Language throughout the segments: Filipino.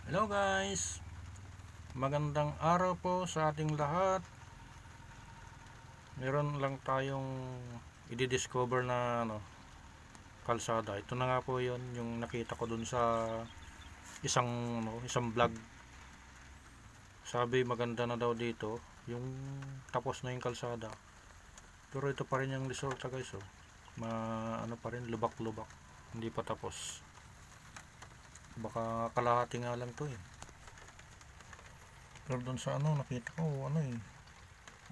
Hello guys, magandang araw po sa ating lahat. Meron lang tayong i-discover na kalsada. Ito na nga po 'yon, yung nakita ko dun sa isang vlog. Sabi maganda na daw dito, yung tapos na yung kalsada. Pero ito pa rin yung resulta guys, pa rin, lubak-lubak. Hindi pa tapos. Baka kalahati nga lang to Pero doon sa nakita ko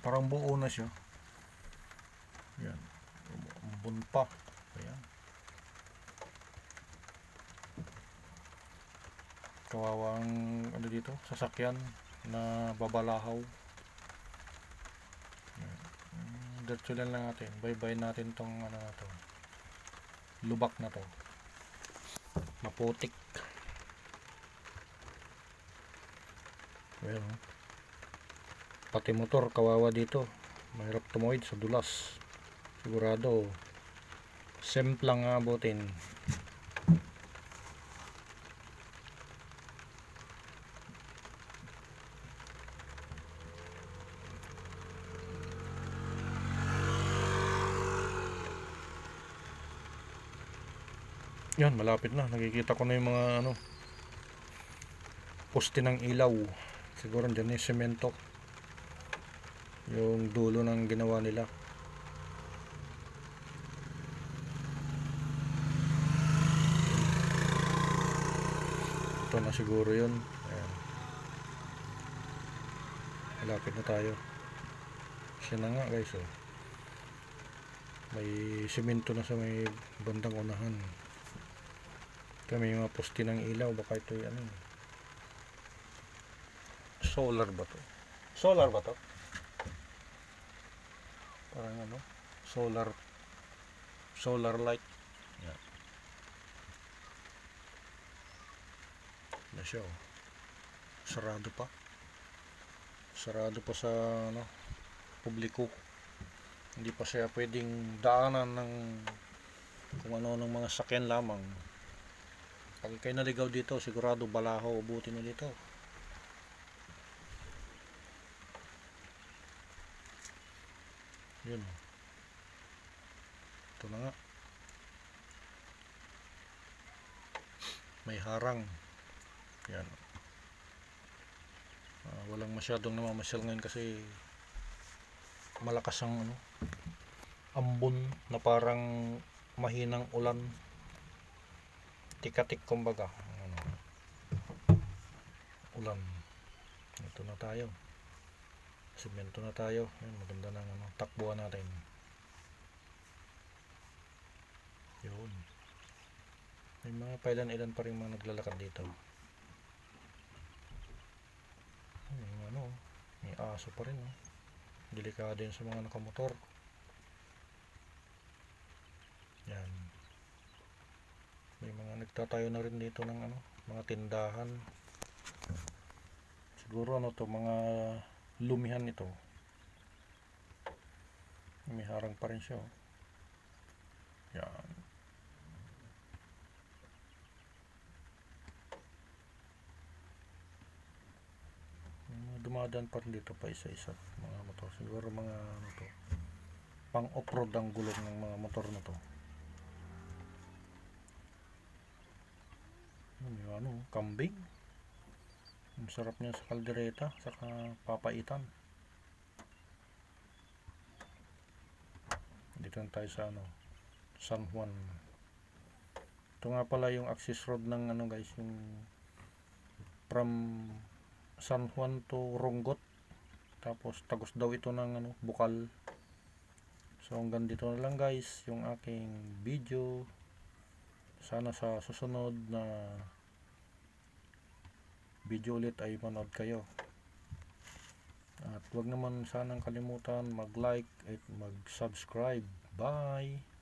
parang buo na siya. Yan, umbon pa. Ayan, kawawang dito, sasakyan na babalahaw. Diretso lang natin, bye-bye natin tong na to, lubak na to, maputik. Well, pati motor kawawa dito, mahirap tumawid sa dulas. Sigurado semplang abutin. Yan, malapit na, nakikita ko na yung mga poste ng ilaw. Siguro dyan yung semento, yung dulo ng ginawa nila. Ito na siguro yun. Ayan, malapit na tayo. Siya na nga guys, may semento na sa may bandang unahan. Ito may mga poste ng ilaw. Baka ito yung solar ba to? Solar ba to? Parang solar light. Yan. Na siya, sarado pa. Sarado pa sa publiko. Hindi pa siya pwedeng daanan ng kung ng mga sakyan lamang. Pag kayo naligaw dito, sigurado balaho ubutin mo dito. Yun, ito na nga, may harang. Yan, walang masyadong namamasyal ngayon kasi malakas ang ambon na parang mahinang ulan, tikatik kumbaga, ulan. Ito na tayo, semento na tayo. Yan, maganda ng takbuhan natin. Yun, may mga pailan-ilan pa rin mga naglalakad dito. May aso pa rin, delikado yun sa mga nakamotor. Yan, may mga nagtatayo na rin dito ng mga tindahan. Siguro mga lumihan ito. May harang pa rin siya. Yan, dumadaan pa rin dito pa isa-isa mga motor. Siguro mga pang off-road ang gulong ng mga motor na to. Yung kambing, ang sarap niya sa kaldereta saka papaitan. Dito na tayo sa San Juan. Ito nga pala yung access road ng guys, yung from San Juan to Rongot, tapos tagos daw ito ng Bukal. So hanggang dito na lang guys yung aking video. Sana sa susunod na video ulit ay manood kayo. At huwag naman sanang kalimutan mag-like at mag-subscribe. Bye!